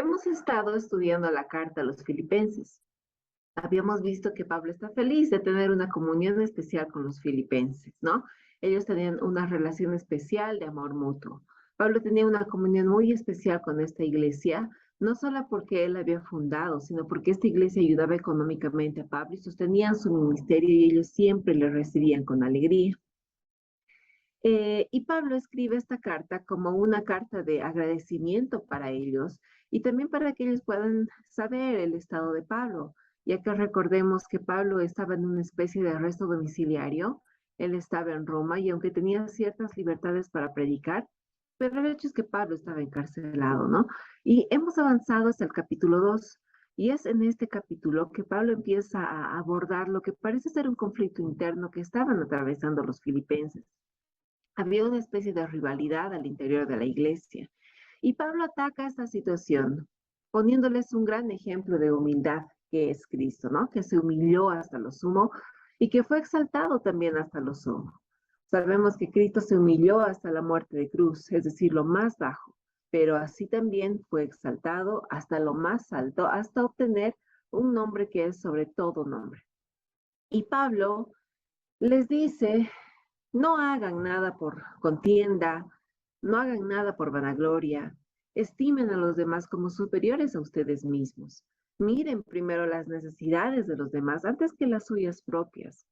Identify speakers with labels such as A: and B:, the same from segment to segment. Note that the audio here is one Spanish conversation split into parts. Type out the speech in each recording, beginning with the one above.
A: Hemos estado estudiando la carta a los filipenses. Habíamos visto que Pablo está feliz de tener una comunión especial con los filipenses, ¿no? Ellos tenían una relación especial de amor mutuo. Pablo tenía una comunión muy especial con esta iglesia, no solo porque él la había fundado, sino porque esta iglesia ayudaba económicamente a Pablo y sostenían su ministerio y ellos siempre le recibían con alegría. Y Pablo escribe esta carta como una carta de agradecimiento para ellos y también para que ellos puedan saber el estado de Pablo, ya que recordemos que Pablo estaba en una especie de arresto domiciliario, él estaba en Roma y aunque tenía ciertas libertades para predicar, pero el hecho es que Pablo estaba encarcelado, ¿no? Y hemos avanzado hasta el capítulo 2 y es en este capítulo que Pablo empieza a abordar lo que parece ser un conflicto interno que estaban atravesando los filipenses. Había una especie de rivalidad al interior de la iglesia. Y Pablo ataca esta situación poniéndoles un gran ejemplo de humildad que es Cristo, ¿no? Que se humilló hasta lo sumo y que fue exaltado también hasta lo sumo. Sabemos que Cristo se humilló hasta la muerte de cruz, es decir, lo más bajo, pero así también fue exaltado hasta lo más alto, hasta obtener un nombre que es sobre todo nombre. Y Pablo les dice, no hagan nada por contienda, no hagan nada por vanagloria, estimen a los demás como superiores a ustedes mismos. Miren primero las necesidades de los demás antes que las suyas propias.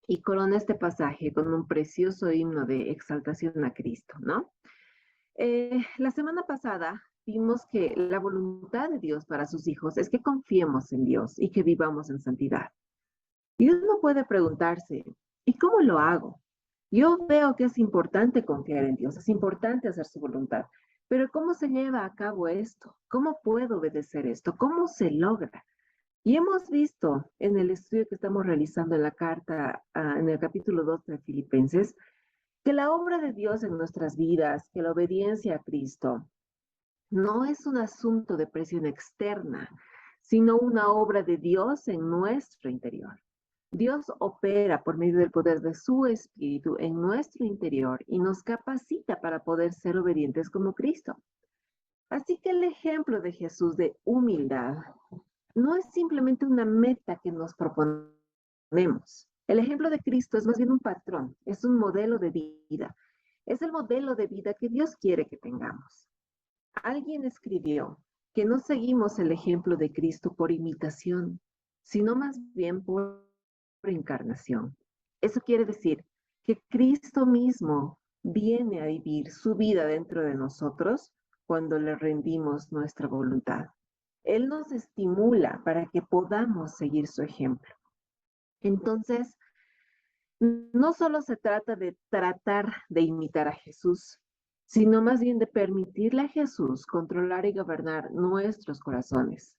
A: Y corona este pasaje con un precioso himno de exaltación a Cristo, ¿no? La semana pasada vimos que la voluntad de Dios para sus hijos es que confiemos en Dios y que vivamos en santidad. Y uno puede preguntarse, ¿y cómo lo hago? Yo veo que es importante confiar en Dios, es importante hacer su voluntad, pero ¿cómo se lleva a cabo esto? ¿Cómo puedo obedecer esto? ¿Cómo se logra? Y hemos visto en el estudio que estamos realizando en la carta, en el capítulo 2 de Filipenses, que la obra de Dios en nuestras vidas, que la obediencia a Cristo, no es un asunto de presión externa, sino una obra de Dios en nuestro interior. Dios opera por medio del poder de su Espíritu en nuestro interior y nos capacita para poder ser obedientes como Cristo. Así que el ejemplo de Jesús de humildad no es simplemente una meta que nos proponemos. El ejemplo de Cristo es más bien un patrón, es un modelo de vida. Es el modelo de vida que Dios quiere que tengamos. Alguien escribió que no seguimos el ejemplo de Cristo por imitación, sino más bien por encarnación. Eso quiere decir que Cristo mismo viene a vivir su vida dentro de nosotros cuando le rendimos nuestra voluntad. Él nos estimula para que podamos seguir su ejemplo. Entonces, no solo se trata de tratar de imitar a Jesús, sino más bien de permitirle a Jesús controlar y gobernar nuestros corazones.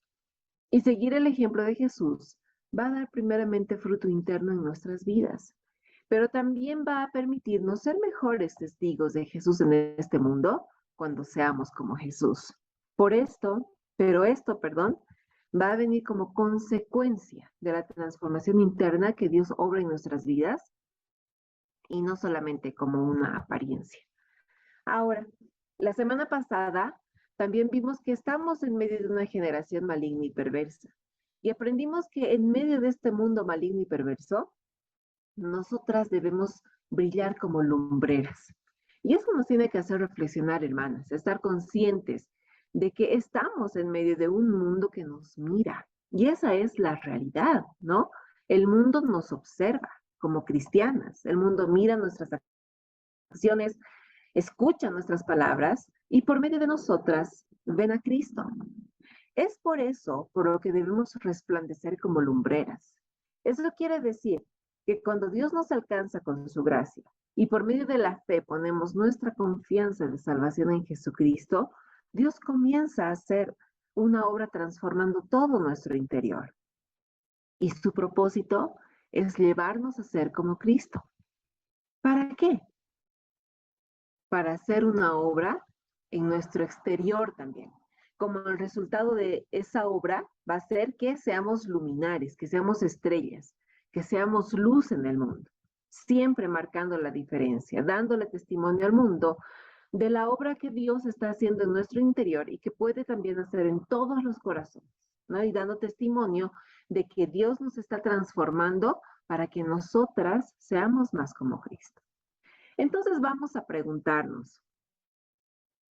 A: Y seguir el ejemplo de Jesús va a dar primeramente fruto interno en nuestras vidas, pero también va a permitirnos ser mejores testigos de Jesús en este mundo cuando seamos como Jesús. Por esto, perdón, va a venir como consecuencia de la transformación interna que Dios obra en nuestras vidas y no solamente como una apariencia. Ahora, la semana pasada también vimos que estamos en medio de una generación maligna y perversa. Y aprendimos que en medio de este mundo maligno y perverso, nosotras debemos brillar como lumbreras. Y eso nos tiene que hacer reflexionar, hermanas, estar conscientes de que estamos en medio de un mundo que nos mira. Y esa es la realidad, ¿no? El mundo nos observa como cristianas. El mundo mira nuestras acciones, escucha nuestras palabras y por medio de nosotras ven a Cristo. Es por eso por lo que debemos resplandecer como lumbreras. Eso quiere decir que cuando Dios nos alcanza con su gracia y por medio de la fe ponemos nuestra confianza de salvación en Jesucristo, Dios comienza a hacer una obra transformando todo nuestro interior. Y su propósito es llevarnos a ser como Cristo. ¿Para qué? Para hacer una obra en nuestro exterior también. Como el resultado de esa obra va a ser que seamos luminares, que seamos estrellas, que seamos luz en el mundo, siempre marcando la diferencia, dándole testimonio al mundo de la obra que Dios está haciendo en nuestro interior y que puede también hacer en todos los corazones, ¿no? Y dando testimonio de que Dios nos está transformando para que nosotras seamos más como Cristo. Entonces vamos a preguntarnos,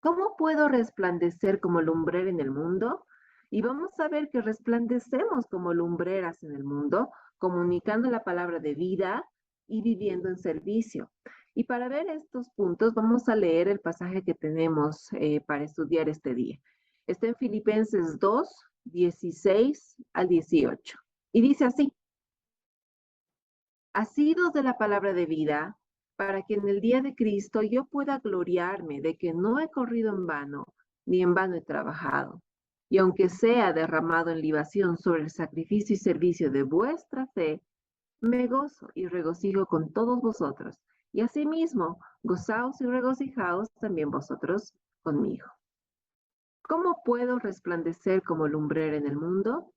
A: ¿cómo puedo resplandecer como lumbrera en el mundo? Y vamos a ver que resplandecemos como lumbreras en el mundo, comunicando la palabra de vida y viviendo en servicio. Y para ver estos puntos, vamos a leer el pasaje que tenemos para estudiar este día. Está en Filipenses 2, 16 al 18. Y dice así: asidos de la palabra de vida, para que en el día de Cristo yo pueda gloriarme de que no he corrido en vano, ni en vano he trabajado. Y aunque sea derramado en libación sobre el sacrificio y servicio de vuestra fe, me gozo y regocijo con todos vosotros. Y asimismo, gozaos y regocijaos también vosotros conmigo. ¿Cómo puedo resplandecer como lumbrera en el mundo?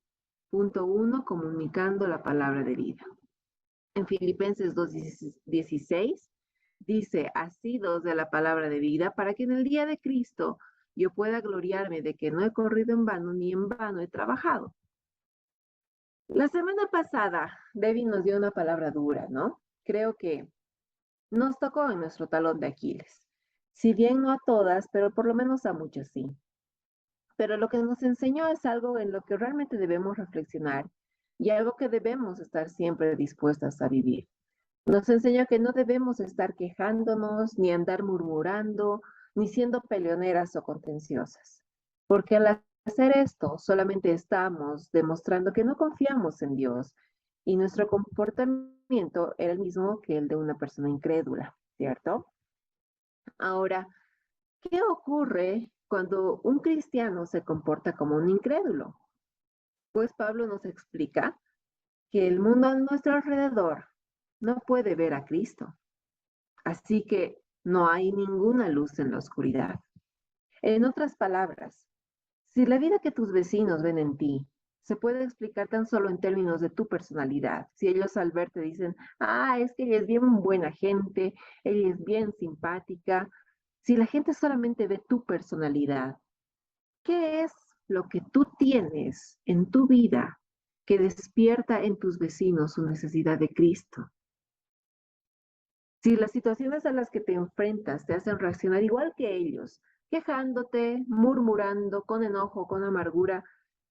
A: Punto 1, comunicando la palabra de vida. En Filipenses 2:16 dice, asidos de la palabra de vida, para que en el día de Cristo yo pueda gloriarme de que no he corrido en vano ni en vano he trabajado. La semana pasada, Debbie nos dio una palabra dura, ¿no? Creo que nos tocó en nuestro talón de Aquiles. Si bien no a todas, pero por lo menos a muchas sí. Pero lo que nos enseñó es algo en lo que realmente debemos reflexionar y algo que debemos estar siempre dispuestas a vivir. Nos enseñó que no debemos estar quejándonos, ni andar murmurando, ni siendo peleoneras o contenciosas. Porque al hacer esto, solamente estamos demostrando que no confiamos en Dios y nuestro comportamiento era el mismo que el de una persona incrédula, ¿cierto? Ahora, ¿qué ocurre cuando un cristiano se comporta como un incrédulo? Pues Pablo nos explica que el mundo a nuestro alrededor no puede ver a Cristo. Así que no hay ninguna luz en la oscuridad. En otras palabras, si la vida que tus vecinos ven en ti se puede explicar tan solo en términos de tu personalidad, si ellos al verte dicen, es que ella es bien buena gente, ella es bien simpática, si la gente solamente ve tu personalidad, ¿qué es lo que tú tienes en tu vida que despierta en tus vecinos su necesidad de Cristo? Si las situaciones a las que te enfrentas te hacen reaccionar igual que ellos, quejándote, murmurando, con enojo, con amargura,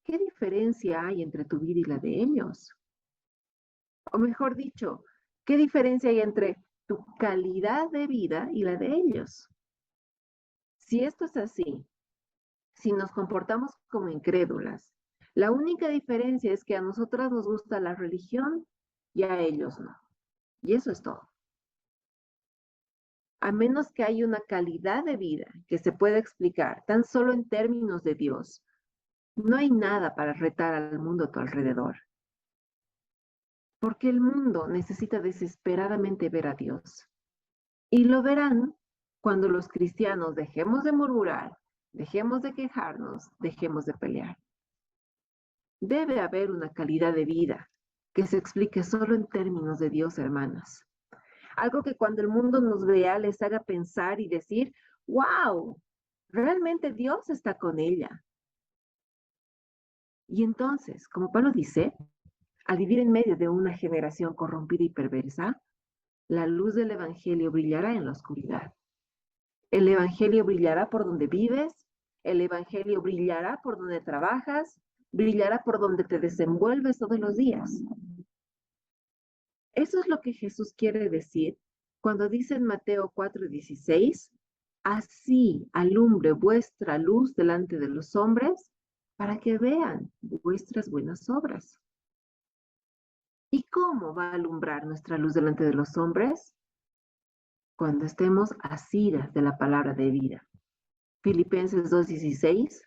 A: ¿qué diferencia hay entre tu vida y la de ellos? O mejor dicho, ¿qué diferencia hay entre tu calidad de vida y la de ellos? Si esto es así, si nos comportamos como incrédulas, la única diferencia es que a nosotras nos gusta la religión y a ellos no. Y eso es todo. A menos que haya una calidad de vida que se pueda explicar tan solo en términos de Dios, no hay nada para retar al mundo a tu alrededor. Porque el mundo necesita desesperadamente ver a Dios. Y lo verán cuando los cristianos dejemos de murmurar, dejemos de quejarnos, dejemos de pelear. Debe haber una calidad de vida que se explique solo en términos de Dios, hermanas. Algo que cuando el mundo nos vea les haga pensar y decir, wow, realmente Dios está con ella. Y entonces, como Pablo dice, al vivir en medio de una generación corrompida y perversa, la luz del Evangelio brillará en la oscuridad. El Evangelio brillará por donde vives, el Evangelio brillará por donde trabajas, brillará por donde te desenvuelves todos los días. Eso es lo que Jesús quiere decir cuando dice en Mateo 4:16, así alumbre vuestra luz delante de los hombres para que vean vuestras buenas obras. ¿Y cómo va a alumbrar nuestra luz delante de los hombres? Cuando estemos asidas de la palabra de vida. Filipenses 2:16,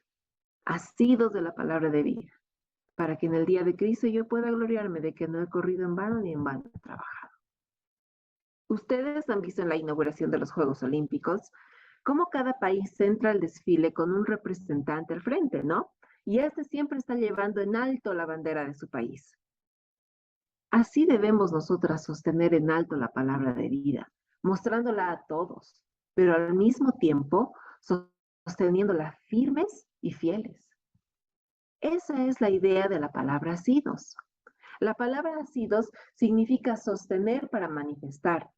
A: asidos de la palabra de vida, para que en el día de Cristo yo pueda gloriarme de que no he corrido en vano ni en vano he trabajado. Ustedes han visto en la inauguración de los Juegos Olímpicos cómo cada país entra al desfile con un representante al frente, ¿no? Y este siempre está llevando en alto la bandera de su país. Así debemos nosotras sostener en alto la palabra de vida, mostrándola a todos, pero al mismo tiempo sosteniéndola firmes y fieles. Esa es la idea de la palabra asidos. La palabra asidos significa sostener para manifestar.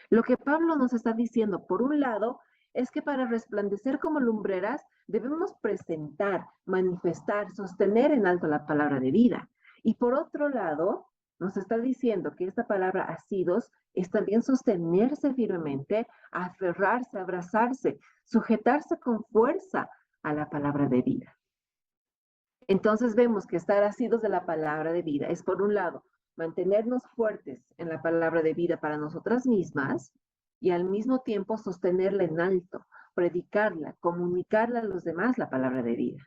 A: Lo que Pablo nos está diciendo, por un lado, es que para resplandecer como lumbreras debemos presentar, manifestar, sostener en alto la palabra de vida. Y por otro lado, nos está diciendo que esta palabra asidos es también sostenerse firmemente, aferrarse, abrazarse, sujetarse con fuerza a la palabra de vida. Entonces vemos que estar asidos de la palabra de vida es, por un lado, mantenernos fuertes en la palabra de vida para nosotras mismas y al mismo tiempo sostenerla en alto, predicarla, comunicarla a los demás la palabra de vida.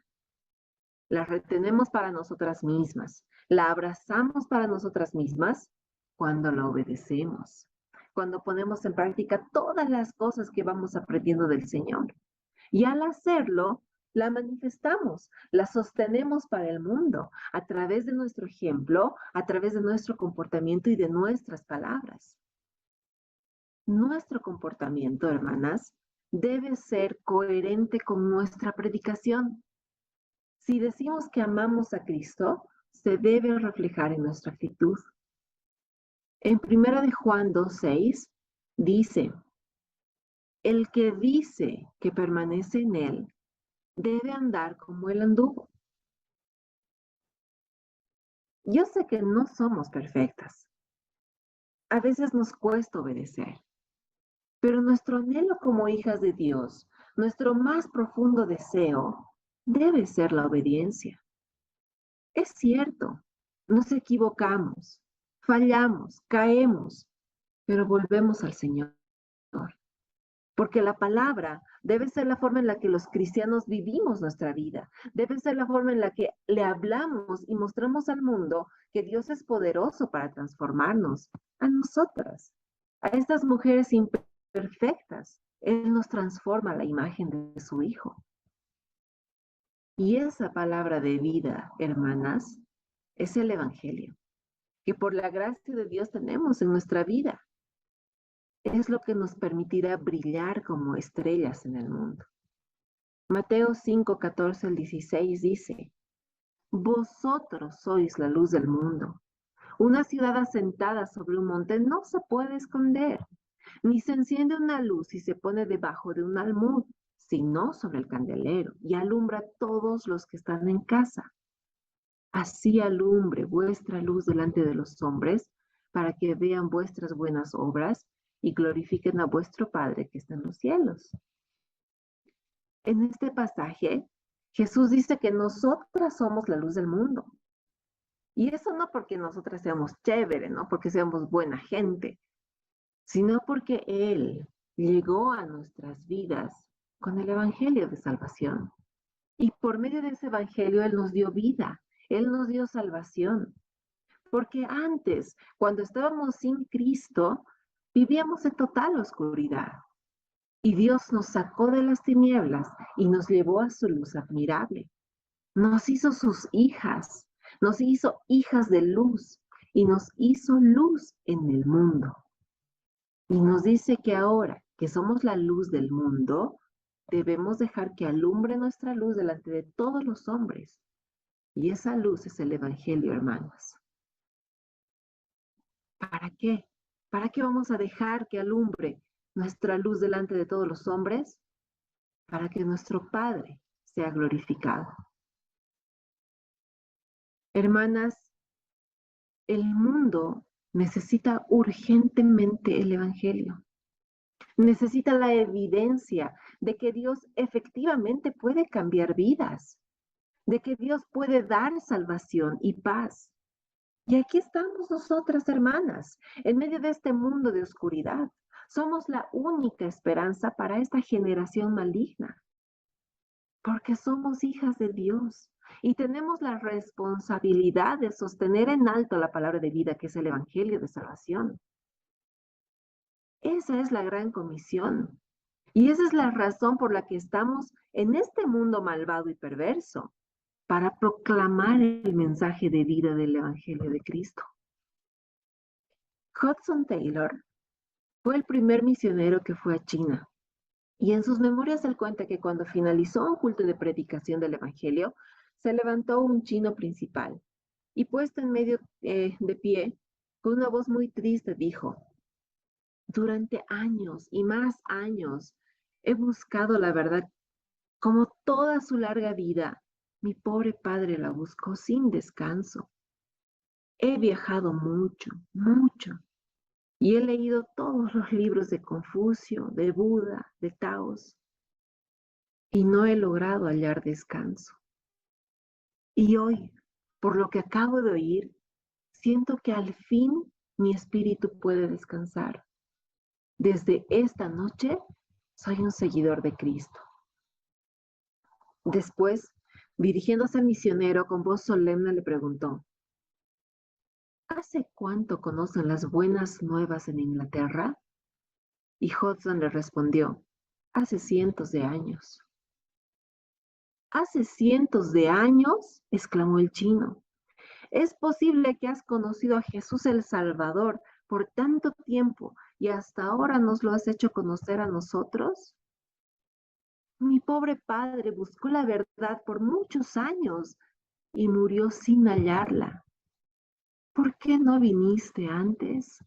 A: La retenemos para nosotras mismas, la abrazamos para nosotras mismas cuando la obedecemos, cuando ponemos en práctica todas las cosas que vamos aprendiendo del Señor. Y al hacerlo, la manifestamos, la sostenemos para el mundo a través de nuestro ejemplo, a través de nuestro comportamiento y de nuestras palabras. Nuestro comportamiento, hermanas, debe ser coherente con nuestra predicación. Si decimos que amamos a Cristo, se debe reflejar en nuestra actitud. En 1 de Juan 2:6 dice, el que dice que permanece en él, debe andar como él anduvo. Yo sé que no somos perfectas. A veces nos cuesta obedecer, pero nuestro anhelo como hijas de Dios, nuestro más profundo deseo, debe ser la obediencia. Es cierto, nos equivocamos, fallamos, caemos, pero volvemos al Señor. Porque la palabra debe ser la forma en la que los cristianos vivimos nuestra vida. Debe ser la forma en la que le hablamos y mostramos al mundo que Dios es poderoso para transformarnos, a nosotras, a estas mujeres imperfectas. Él nos transforma a la imagen de su Hijo. Y esa palabra de vida, hermanas, es el Evangelio, que por la gracia de Dios tenemos en nuestra vida. Es lo que nos permitirá brillar como estrellas en el mundo. Mateo 5:14-16 dice, vosotros sois la luz del mundo. Una ciudad asentada sobre un monte no se puede esconder, ni se enciende una luz y se pone debajo de un almud, sino sobre el candelero y alumbra a todos los que están en casa. Así alumbre vuestra luz delante de los hombres, para que vean vuestras buenas obras y glorifiquen a vuestro Padre que está en los cielos. En este pasaje, Jesús dice que nosotras somos la luz del mundo. Y eso no porque nosotras seamos chévere, no porque seamos buena gente, sino porque Él llegó a nuestras vidas con el Evangelio de salvación. Y por medio de ese Evangelio Él nos dio vida, Él nos dio salvación. Porque antes, cuando estábamos sin Cristo, vivíamos en total oscuridad. Y Dios nos sacó de las tinieblas y nos llevó a su luz admirable. Nos hizo sus hijas, nos hizo hijas de luz y nos hizo luz en el mundo. Y nos dice que ahora que somos la luz del mundo, debemos dejar que alumbre nuestra luz delante de todos los hombres. Y esa luz es el Evangelio, hermanos. ¿Para qué? ¿Para qué vamos a dejar que alumbre nuestra luz delante de todos los hombres? Para que nuestro Padre sea glorificado. Hermanas, el mundo necesita urgentemente el Evangelio. Necesita la evidencia de que Dios efectivamente puede cambiar vidas, de que Dios puede dar salvación y paz. Y aquí estamos nosotras, hermanas, en medio de este mundo de oscuridad. Somos la única esperanza para esta generación maligna, porque somos hijas de Dios y tenemos la responsabilidad de sostener en alto la palabra de vida, que es el Evangelio de salvación. Esa es la gran comisión. Y esa es la razón por la que estamos en este mundo malvado y perverso, para proclamar el mensaje de vida del Evangelio de Cristo. Hudson Taylor fue el primer misionero que fue a China. Y en sus memorias él cuenta que cuando finalizó un culto de predicación del Evangelio, se levantó un chino principal y puesto en medio de pie, con una voz muy triste, dijo, durante años y más años he buscado la verdad como toda su larga vida. Mi pobre padre la buscó sin descanso. He viajado mucho, mucho, y he leído todos los libros de Confucio, de Buda, de Taos, y no he logrado hallar descanso. Y hoy, por lo que acabo de oír, siento que al fin mi espíritu puede descansar. Desde esta noche soy un seguidor de Cristo. Después, dirigiéndose al misionero con voz solemne, le preguntó, ¿hace cuánto conocen las buenas nuevas en Inglaterra? Y Hudson le respondió, hace cientos de años. ¿Hace cientos de años? Exclamó el chino. ¿Es posible que has conocido a Jesús el Salvador por tanto tiempo y hasta ahora nos lo has hecho conocer a nosotros? Mi pobre padre buscó la verdad por muchos años y murió sin hallarla. ¿Por qué no viniste antes?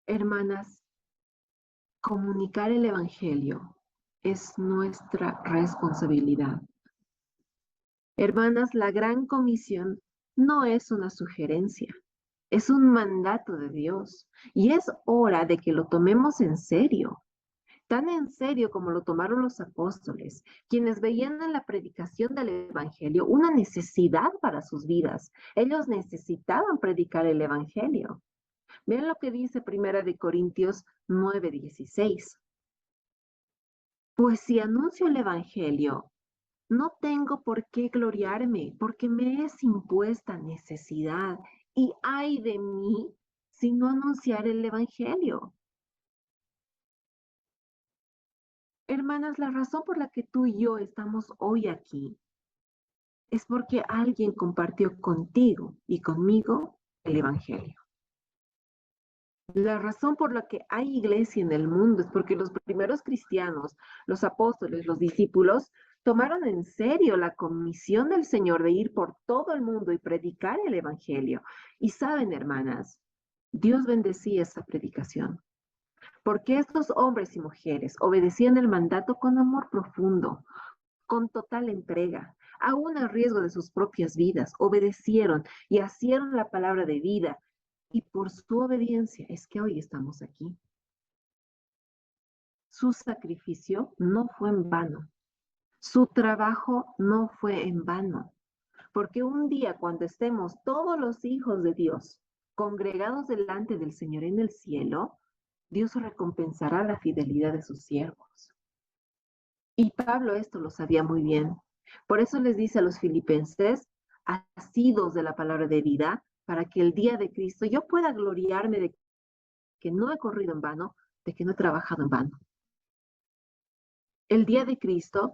A: Hermanas, comunicar el Evangelio es nuestra responsabilidad. Hermanas, la gran comisión no es una sugerencia, es un mandato de Dios y es hora de que lo tomemos en serio, tan en serio como lo tomaron los apóstoles, quienes veían en la predicación del Evangelio una necesidad para sus vidas. Ellos necesitaban predicar el Evangelio. Vean lo que dice Primera de Corintios 9:16. Pues si anuncio el Evangelio, no tengo por qué gloriarme, porque me es impuesta necesidad. Y ay de mí si no anunciar el Evangelio. Hermanas, la razón por la que tú y yo estamos hoy aquí es porque alguien compartió contigo y conmigo el Evangelio. La razón por la que hay iglesia en el mundo es porque los primeros cristianos, los apóstoles, los discípulos, tomaron en serio la comisión del Señor de ir por todo el mundo y predicar el Evangelio. Y saben, hermanas, Dios bendecía esa predicación, porque estos hombres y mujeres obedecían el mandato con amor profundo, con total entrega, aún a riesgo de sus propias vidas, obedecieron y hicieron la palabra de vida. Y por su obediencia es que hoy estamos aquí. Su sacrificio no fue en vano. Su trabajo no fue en vano. Porque un día cuando estemos todos los hijos de Dios congregados delante del Señor en el cielo, Dios recompensará la fidelidad de sus siervos. Y Pablo esto lo sabía muy bien. Por eso les dice a los filipenses, asidos de la palabra de vida, para que el día de Cristo yo pueda gloriarme de que no he corrido en vano, de que no he trabajado en vano. El día de Cristo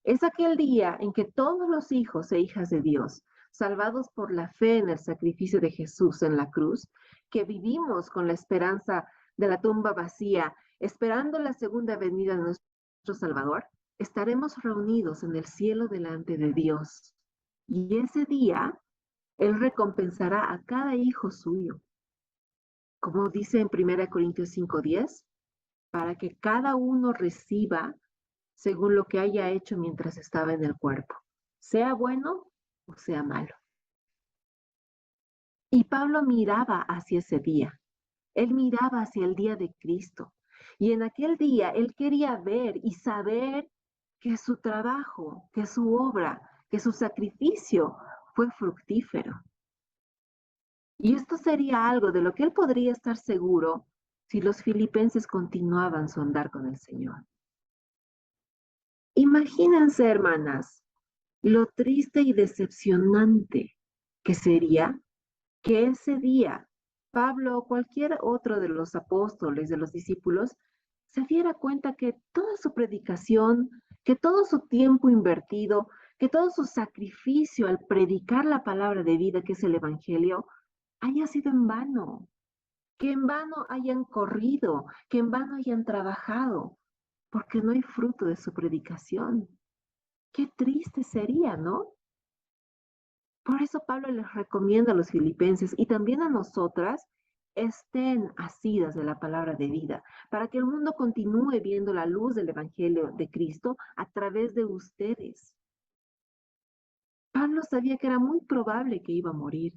A: es aquel día en que todos los hijos e hijas de Dios, salvados por la fe en el sacrificio de Jesús en la cruz, que vivimos con la esperanza de la tumba vacía, esperando la segunda venida de nuestro Salvador, estaremos reunidos en el cielo delante de Dios. Y ese día, Él recompensará a cada hijo suyo. Como dice en 1 Corintios 5:10, para que cada uno reciba según lo que haya hecho mientras estaba en el cuerpo, sea bueno o sea malo. Y Pablo miraba hacia ese día, él miraba hacia el día de Cristo. Y en aquel día él quería ver y saber que su trabajo, que su obra, que su sacrificio fue fructífero. Y esto sería algo de lo que él podría estar seguro si los filipenses continuaban su andar con el Señor. Imagínense, hermanas, lo triste y decepcionante que sería que ese día Pablo o cualquier otro de los apóstoles, de los discípulos, se diera cuenta que toda su predicación, que todo su tiempo invertido, que todo su sacrificio al predicar la palabra de vida, que es el Evangelio, haya sido en vano. que en vano hayan corrido, que en vano hayan trabajado, porque no hay fruto de su predicación. Qué triste sería, ¿no? Por eso Pablo les recomienda a los filipenses y también a nosotras, estén asidas de la palabra de vida, para que el mundo continúe viendo la luz del Evangelio de Cristo a través de ustedes. Pablo sabía que era muy probable que iba a morir,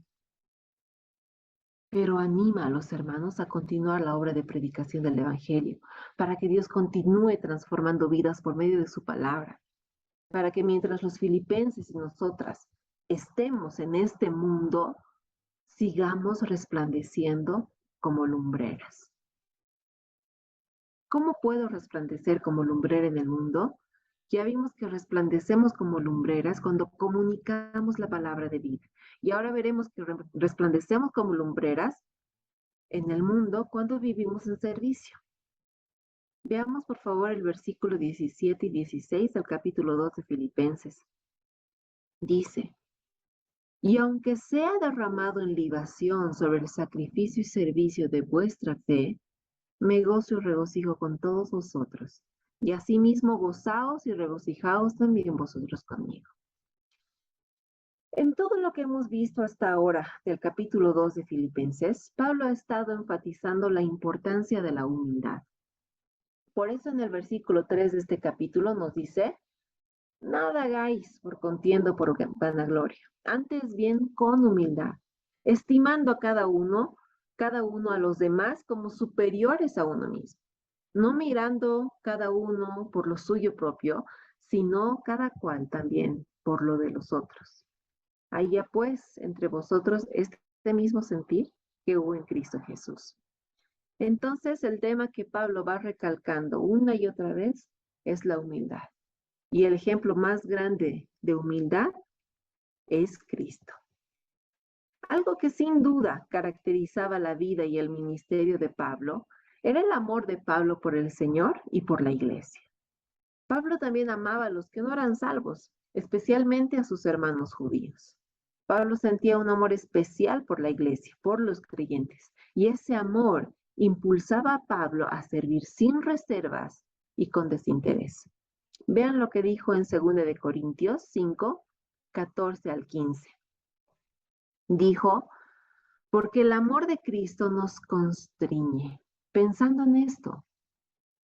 A: pero anima a los hermanos a continuar la obra de predicación del Evangelio, para que Dios continúe transformando vidas por medio de su palabra, para que mientras los filipenses y nosotras estemos en este mundo, sigamos resplandeciendo como lumbreras. ¿Cómo puedo resplandecer como lumbrera en el mundo? Ya vimos que resplandecemos como lumbreras cuando comunicamos la palabra de vida. Y ahora veremos que resplandecemos como lumbreras en el mundo cuando vivimos en servicio. Veamos por favor el versículo 17 y 16 del capítulo 2 de Filipenses. Dice, y aunque sea derramado en libación sobre el sacrificio y servicio de vuestra fe, me gozo y regocijo con todos vosotros. Y asimismo gozaos y regocijaos también vosotros conmigo. En todo lo que hemos visto hasta ahora del capítulo 2 de Filipenses, Pablo ha estado enfatizando la importancia de la humildad. Por eso en el versículo 3 de este capítulo nos dice, nada hagáis por contienda o por vanagloria, antes bien con humildad, estimando a cada uno a los demás como superiores a uno mismo, no mirando cada uno por lo suyo propio, sino cada cual también por lo de los otros. Haya pues entre vosotros este mismo sentir que hubo en Cristo Jesús. Entonces el tema que Pablo va recalcando una y otra vez es la humildad. Y el ejemplo más grande de humildad es Cristo. Algo que sin duda caracterizaba la vida y el ministerio de Pablo era el amor de Pablo por el Señor y por la iglesia. Pablo también amaba a los que no eran salvos, especialmente a sus hermanos judíos. Pablo sentía un amor especial por la iglesia, por los creyentes, y ese amor impulsaba a Pablo a servir sin reservas y con desinterés. Vean lo que dijo en 2 de Corintios 5, 14 al 15. Dijo, porque el amor de Cristo nos constriñe, pensando en esto,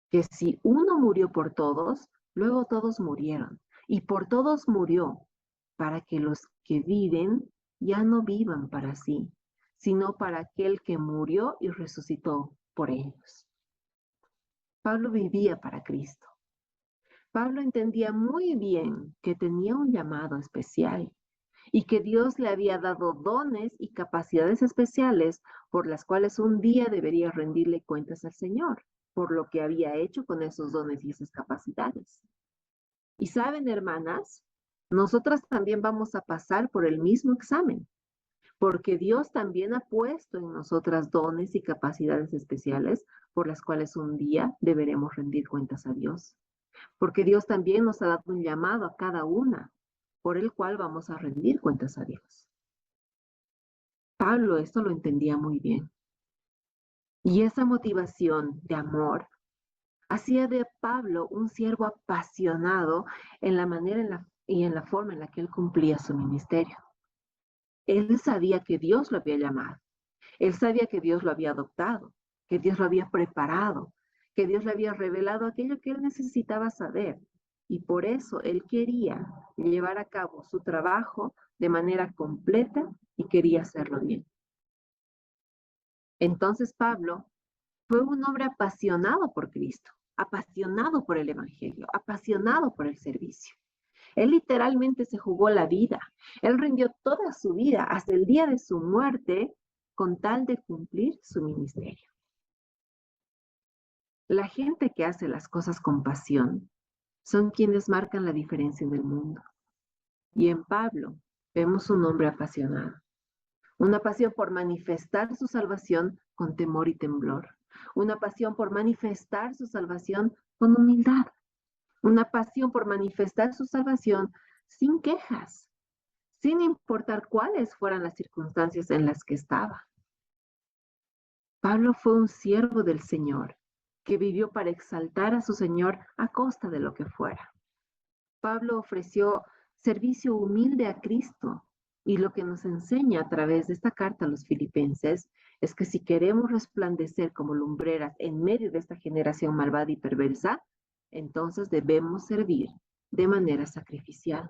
A: que si uno murió por todos, luego todos murieron, y por todos murió, para que los que viven ya no vivan para sí, sino para aquel que murió y resucitó por ellos. Pablo vivía para Cristo. Pablo entendía muy bien que tenía un llamado especial y que Dios le había dado dones y capacidades especiales por las cuales un día debería rendirle cuentas al Señor, por lo que había hecho con esos dones y esas capacidades. Y saben, hermanas, nosotras también vamos a pasar por el mismo examen, porque Dios también ha puesto en nosotras dones y capacidades especiales por las cuales un día deberemos rendir cuentas a Dios. Porque Dios también nos ha dado un llamado a cada una, por el cual vamos a rendir cuentas a Dios. Pablo esto lo entendía muy bien. Y esa motivación de amor hacía de Pablo un siervo apasionado en la manera y en la forma en la que él cumplía su ministerio. Él sabía que Dios lo había llamado. Él sabía que Dios lo había adoptado, que Dios lo había preparado, que Dios le había revelado aquello que él necesitaba saber. Y por eso él quería llevar a cabo su trabajo de manera completa y quería hacerlo bien. Entonces Pablo fue un hombre apasionado por Cristo, apasionado por el Evangelio, apasionado por el servicio. Él literalmente se jugó la vida. Él rindió toda su vida hasta el día de su muerte con tal de cumplir su ministerio. La gente que hace las cosas con pasión son quienes marcan la diferencia en el mundo. Y en Pablo vemos un hombre apasionado, una pasión por manifestar su salvación con temor y temblor, una pasión por manifestar su salvación con humildad, una pasión por manifestar su salvación sin quejas, sin importar cuáles fueran las circunstancias en las que estaba. Pablo fue un siervo del Señor que vivió para exaltar a su Señor a costa de lo que fuera. Pablo ofreció servicio humilde a Cristo y lo que nos enseña a través de esta carta a los filipenses es que si queremos resplandecer como lumbreras en medio de esta generación malvada y perversa, entonces debemos servir de manera sacrificial.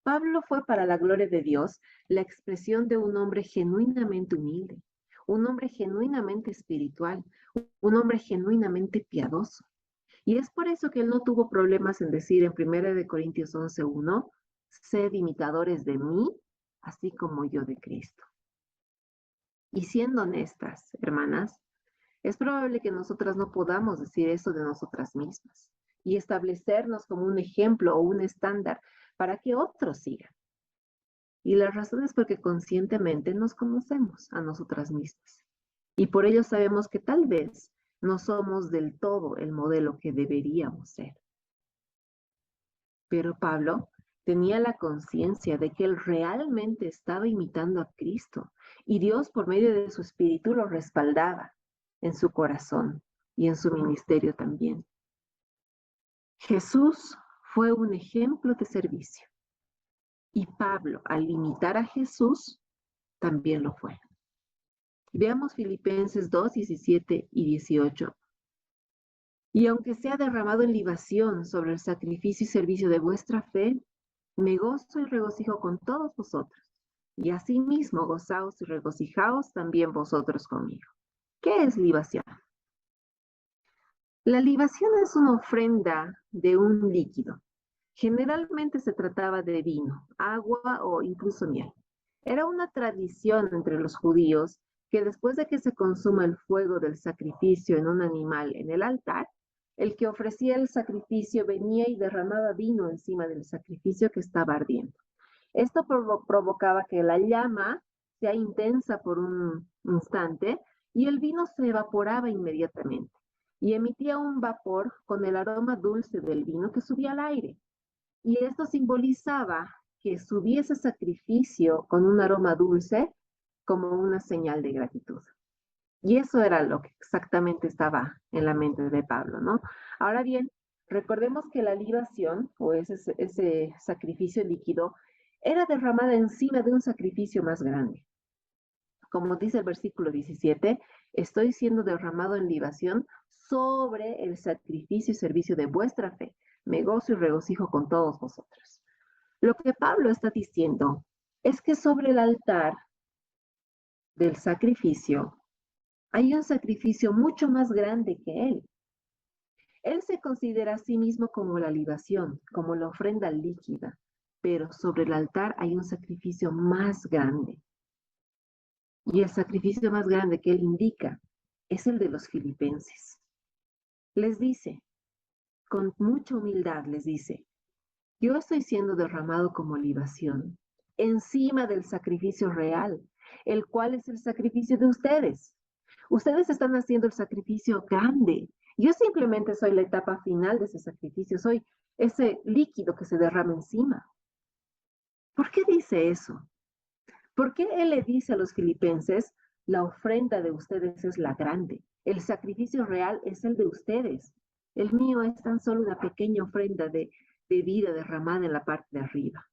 A: Pablo fue para la gloria de Dios la expresión de un hombre genuinamente humilde, un hombre genuinamente espiritual, un hombre genuinamente piadoso. Y es por eso que él no tuvo problemas en decir en 1 Corintios 11:1, sed imitadores de mí, así como yo de Cristo. Y siendo honestas, hermanas, es probable que nosotras no podamos decir eso de nosotras mismas y establecernos como un ejemplo o un estándar para que otros sigan. Y la razón es porque conscientemente nos conocemos a nosotras mismas. Y por ello sabemos que tal vez no somos del todo el modelo que deberíamos ser. Pero Pablo tenía la conciencia de que él realmente estaba imitando a Cristo y Dios por medio de su espíritu lo respaldaba en su corazón y en su ministerio también. Jesús fue un ejemplo de servicio y Pablo, al imitar a Jesús, también lo fue. Veamos Filipenses 2:17 y 18. Y aunque sea derramado en libación sobre el sacrificio y servicio de vuestra fe, me gozo y regocijo con todos vosotros. Y asimismo gozaos y regocijaos también vosotros conmigo. ¿Qué es libación? La libación es una ofrenda de un líquido. Generalmente se trataba de vino, agua o incluso miel. Era una tradición entre los judíos que después de que se consuma el fuego del sacrificio en un animal en el altar, el que ofrecía el sacrificio venía y derramaba vino encima del sacrificio que estaba ardiendo. Esto provocaba que la llama sea intensa por un instante y el vino se evaporaba inmediatamente y emitía un vapor con el aroma dulce del vino que subía al aire. Y esto simbolizaba que subiese sacrificio con un aroma dulce como una señal de gratitud. Y eso era lo que exactamente estaba en la mente de Pablo, ¿no? Ahora bien, recordemos que la libación o ese sacrificio líquido era derramada encima de un sacrificio más grande. Como dice el versículo 17, estoy siendo derramado en libación sobre el sacrificio y servicio de vuestra fe. Me gozo y regocijo con todos vosotros. Lo que Pablo está diciendo es que sobre el altar del sacrificio hay un sacrificio mucho más grande que él. Él se considera a sí mismo como la libación, como la ofrenda líquida, pero sobre el altar hay un sacrificio más grande. Y el sacrificio más grande que él indica es el de los filipenses. Les dice, con mucha humildad les dice, yo estoy siendo derramado como libación encima del sacrificio real, el cual es el sacrificio de ustedes. Ustedes están haciendo el sacrificio grande. Yo simplemente soy la etapa final de ese sacrificio, soy ese líquido que se derrama encima. ¿Por qué dice eso? ¿Por qué él le dice a los filipenses, la ofrenda de ustedes es la grande? El sacrificio real es el de ustedes. El mío es tan solo una pequeña ofrenda de vida derramada en la parte de arriba.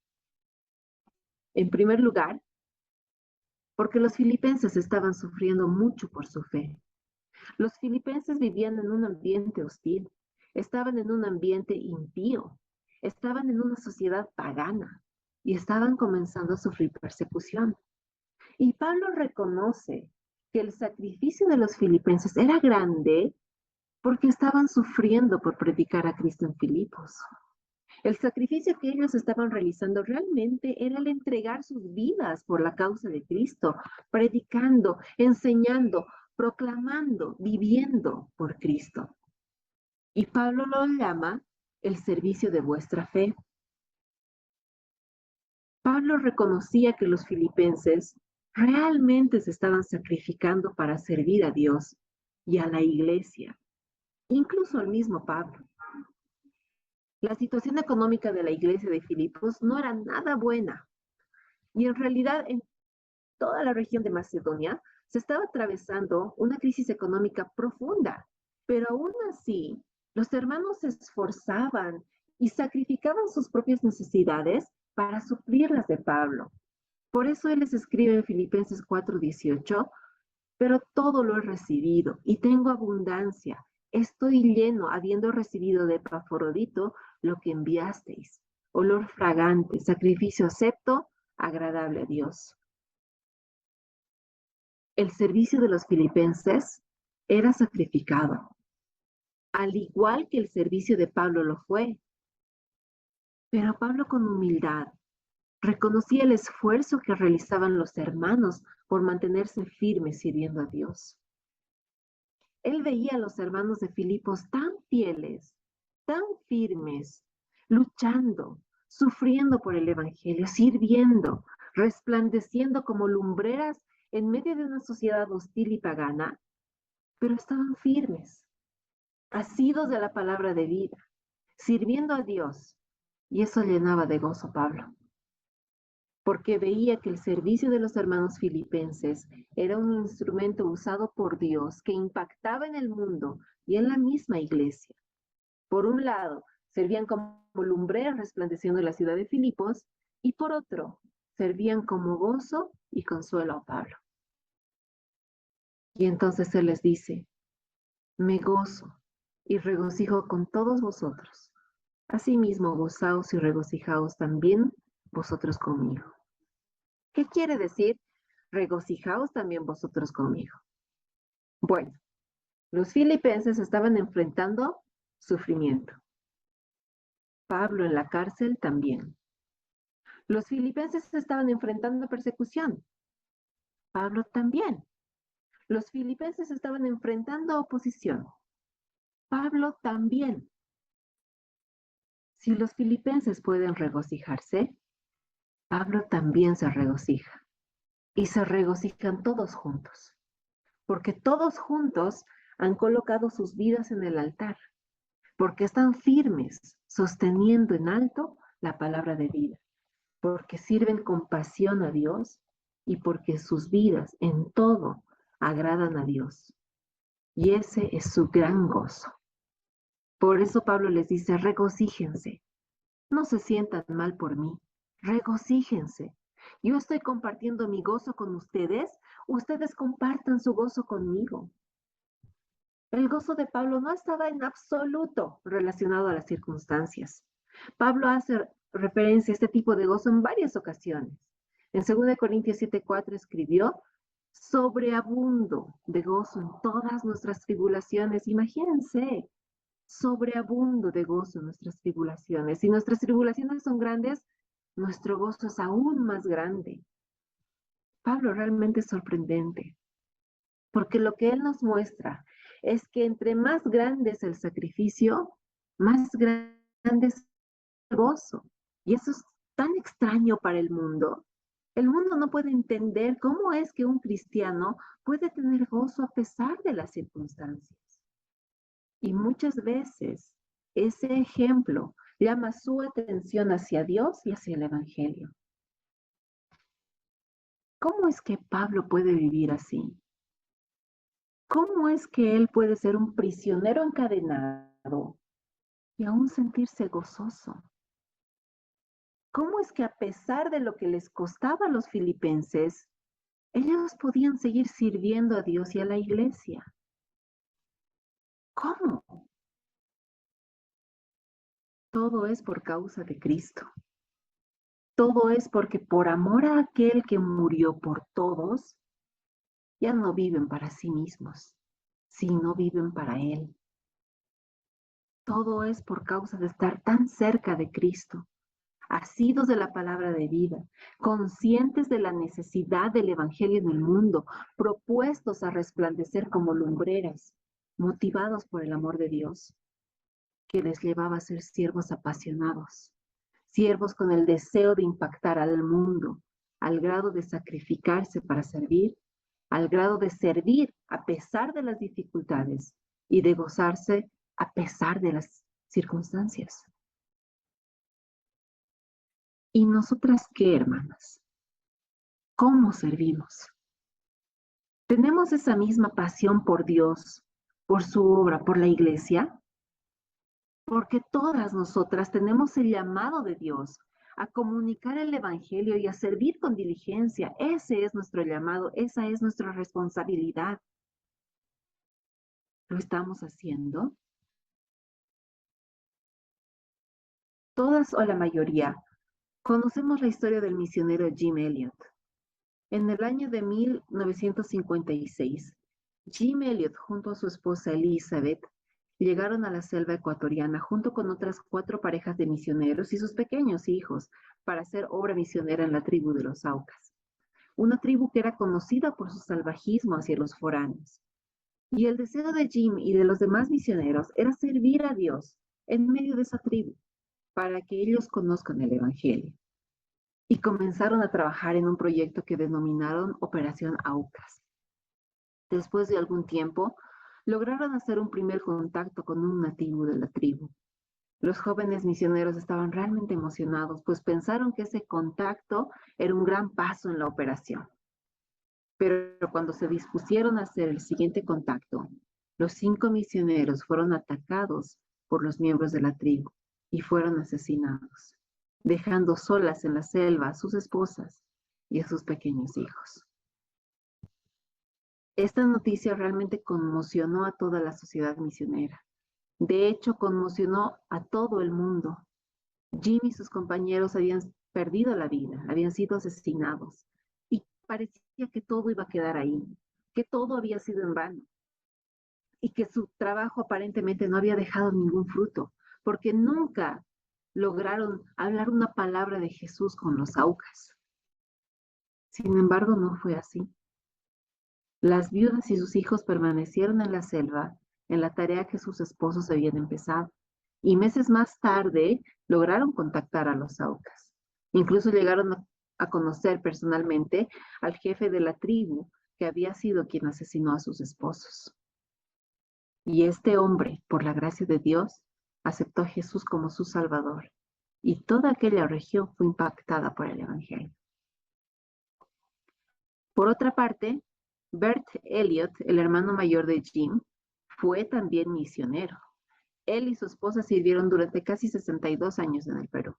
A: En primer lugar, porque los filipenses estaban sufriendo mucho por su fe. Los filipenses vivían en un ambiente hostil, estaban en un ambiente impío, estaban en una sociedad pagana y estaban comenzando a sufrir persecución. Y Pablo reconoce que el sacrificio de los filipenses era grande porque estaban sufriendo por predicar a Cristo en Filipos. El sacrificio que ellos estaban realizando realmente era el entregar sus vidas por la causa de Cristo, predicando, enseñando, proclamando, viviendo por Cristo. Y Pablo lo llama el servicio de vuestra fe. Pablo reconocía que los filipenses realmente se estaban sacrificando para servir a Dios y a la iglesia, incluso al mismo Pablo. La situación económica de la iglesia de Filipos no era nada buena y en realidad en toda la región de Macedonia Se estaba atravesando una crisis económica profunda, pero aún así, los hermanos se esforzaban y sacrificaban sus propias necesidades para suplir las de Pablo. Por eso él les escribe en Filipenses 4:18, pero todo lo he recibido y tengo abundancia. Estoy lleno, habiendo recibido de Epafrodito lo que enviasteis. Olor fragante, sacrificio acepto, agradable a Dios. El servicio de los filipenses era sacrificado, al igual que el servicio de Pablo lo fue. Pero Pablo con humildad reconocía el esfuerzo que realizaban los hermanos por mantenerse firmes sirviendo a Dios. Él veía a los hermanos de Filipos tan fieles, tan firmes, luchando, sufriendo por el Evangelio, sirviendo, resplandeciendo como lumbreras en medio de una sociedad hostil y pagana, pero estaban firmes, asidos de la palabra de vida, sirviendo a Dios. Y eso llenaba de gozo a Pablo, porque veía que el servicio de los hermanos filipenses era un instrumento usado por Dios que impactaba en el mundo y en la misma iglesia. Por un lado, servían como lumbreras resplandeciendo en la ciudad de Filipos, y por otro, servían como gozo y consuelo a Pablo. Y entonces él les dice, me gozo y regocijo con todos vosotros. Asimismo, gozaos y regocijaos también vosotros conmigo. ¿Qué quiere decir? Regocijaos también vosotros conmigo. Bueno, los filipenses estaban enfrentando sufrimiento. Pablo en la cárcel también. Los filipenses estaban enfrentando persecución. Pablo también. Los filipenses estaban enfrentando oposición. Pablo también. Si los filipenses pueden regocijarse, Pablo también se regocija. Y se regocijan todos juntos, porque todos juntos han colocado sus vidas en el altar, porque están firmes, sosteniendo en alto la palabra de vida, porque sirven con pasión a Dios y porque sus vidas en todo agradan a Dios. Y ese es su gran gozo. Por eso Pablo les dice, regocíjense, no se sientan mal por mí, regocíjense. Yo estoy compartiendo mi gozo con ustedes, ustedes compartan su gozo conmigo. El gozo de Pablo no estaba en absoluto relacionado a las circunstancias. Pablo hace referencia a este tipo de gozo en varias ocasiones. En 2 Corintios 7:4 escribió, sobreabundo de gozo en todas nuestras tribulaciones. Imagínense, sobreabundo de gozo en nuestras tribulaciones. Si nuestras tribulaciones son grandes, nuestro gozo es aún más grande. Pablo realmente es sorprendente, porque lo que él nos muestra es que entre más grande es el sacrificio, más grande es el gozo. Y eso es tan extraño para el mundo. El mundo no puede entender cómo es que un cristiano puede tener gozo a pesar de las circunstancias. Y muchas veces ese ejemplo llama su atención hacia Dios y hacia el Evangelio. ¿Cómo es que Pablo puede vivir así? ¿Cómo es que él puede ser un prisionero encadenado y aún sentirse gozoso? ¿Cómo es que a pesar de lo que les costaba a los filipenses, ellos podían seguir sirviendo a Dios y a la iglesia? ¿Cómo? Todo es por causa de Cristo. Todo es porque por amor a aquel que murió por todos, ya no viven para sí mismos, sino viven para Él. Todo es por causa de estar tan cerca de Cristo, asidos de la palabra de vida, conscientes de la necesidad del Evangelio en el mundo, propuestos a resplandecer como lumbreras, motivados por el amor de Dios, que les llevaba a ser siervos apasionados, siervos con el deseo de impactar al mundo, al grado de sacrificarse para servir, al grado de servir a pesar de las dificultades y de gozarse a pesar de las circunstancias. ¿Y nosotras qué, hermanas? ¿Cómo servimos? ¿Tenemos esa misma pasión por Dios, por su obra, por la iglesia? Porque todas nosotras tenemos el llamado de Dios a comunicar el Evangelio y a servir con diligencia. Ese es nuestro llamado, esa es nuestra responsabilidad. ¿Lo estamos haciendo? Todas o la mayoría conocemos la historia del misionero Jim Elliot. En el año de 1956, Jim Elliot junto a su esposa Elizabeth llegaron a la selva ecuatoriana junto con otras 4 parejas de misioneros y sus pequeños hijos para hacer obra misionera en la tribu de los Aucas, una tribu que era conocida por su salvajismo hacia los foráneos. Y el deseo de Jim y de los demás misioneros era servir a Dios en medio de esa tribu para que ellos conozcan el Evangelio. Y comenzaron a trabajar en un proyecto que denominaron Operación Aucas. Después de algún tiempo, lograron hacer un primer contacto con un nativo de la tribu. Los jóvenes misioneros estaban realmente emocionados, pues pensaron que ese contacto era un gran paso en la operación. Pero cuando se dispusieron a hacer el siguiente contacto, los 5 misioneros fueron atacados por los miembros de la tribu y fueron asesinados, dejando solas en la selva a sus esposas y a sus pequeños hijos. Esta noticia realmente conmocionó a toda la sociedad misionera. De hecho, conmocionó a todo el mundo. Jim y sus compañeros habían perdido la vida, habían sido asesinados y parecía que todo iba a quedar ahí, que todo había sido en vano y que su trabajo aparentemente no había dejado ningún fruto, porque nunca lograron hablar una palabra de Jesús con los Aucas. Sin embargo, no fue así. Las viudas y sus hijos permanecieron en la selva en la tarea que sus esposos habían empezado, y meses más tarde lograron contactar a los Aucas. Incluso llegaron a conocer personalmente al jefe de la tribu, que había sido quien asesinó a sus esposos. Y este hombre, por la gracia de Dios, aceptó a Jesús como su Salvador, y toda aquella región fue impactada por el Evangelio. Por otra parte, Bert Elliot, el hermano mayor de Jim, fue también misionero. Él y su esposa sirvieron durante casi 62 años en el Perú,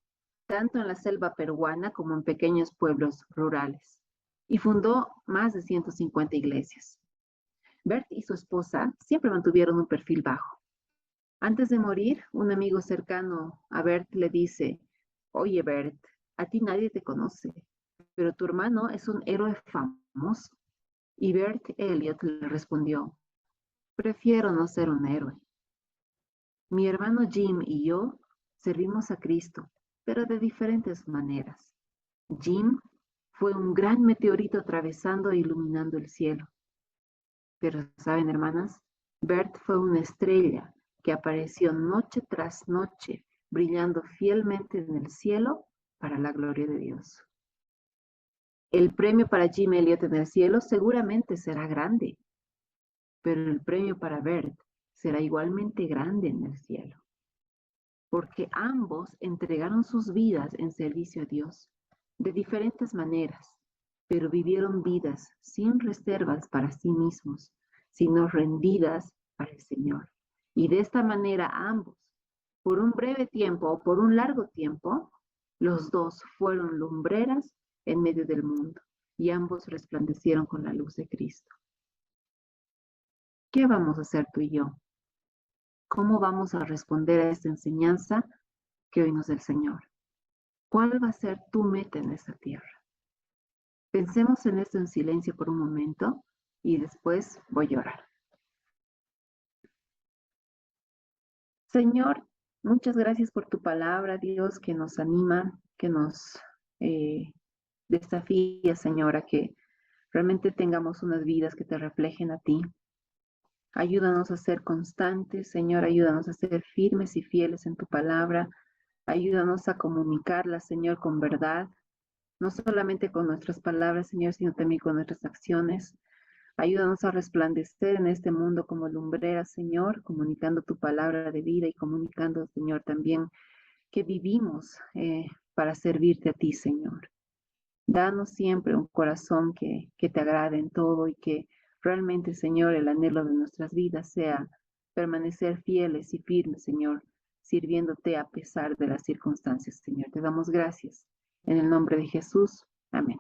A: tanto en la selva peruana como en pequeños pueblos rurales, y fundó más de 150 iglesias. Bert y su esposa siempre mantuvieron un perfil bajo. Antes de morir, un amigo cercano a Bert le dice: "Oye, Bert, a ti nadie te conoce, pero tu hermano es un héroe famoso". Y Bert Elliot le respondió: "Prefiero no ser un héroe. Mi hermano Jim y yo servimos a Cristo, pero de diferentes maneras. Jim fue un gran meteorito atravesando e iluminando el cielo. Pero, ¿saben, hermanas? Bert fue una estrella que apareció noche tras noche, brillando fielmente en el cielo para la gloria de Dios. El premio para Jim Elliot en el cielo seguramente será grande, pero el premio para Bert será igualmente grande en el cielo, porque ambos entregaron sus vidas en servicio a Dios de diferentes maneras, pero vivieron vidas sin reservas para sí mismos, sino rendidas para el Señor. Y de esta manera ambos, por un breve tiempo o por un largo tiempo, los dos fueron lumbreras en medio del mundo y ambos resplandecieron con la luz de Cristo. ¿Qué vamos a hacer tú y yo? ¿Cómo vamos a responder a esta enseñanza que hoy nos da el Señor? ¿Cuál va a ser tu meta en esta tierra? Pensemos en esto en silencio por un momento y después voy a orar. Señor, muchas gracias por tu palabra, Dios, que nos anima, que nos desafía, Señor, a que realmente tengamos unas vidas que te reflejen a ti. Ayúdanos a ser constantes, Señor, ayúdanos a ser firmes y fieles en tu palabra. Ayúdanos a comunicarla, Señor, con verdad, no solamente con nuestras palabras, Señor, sino también con nuestras acciones. Ayúdanos a resplandecer en este mundo como lumbreras, Señor, comunicando tu palabra de vida y comunicando, Señor, también que vivimos para servirte a ti, Señor. Danos siempre un corazón que te agrade en todo y que realmente, Señor, el anhelo de nuestras vidas sea permanecer fieles y firmes, Señor, sirviéndote a pesar de las circunstancias, Señor. Te damos gracias. En el nombre de Jesús. Amén.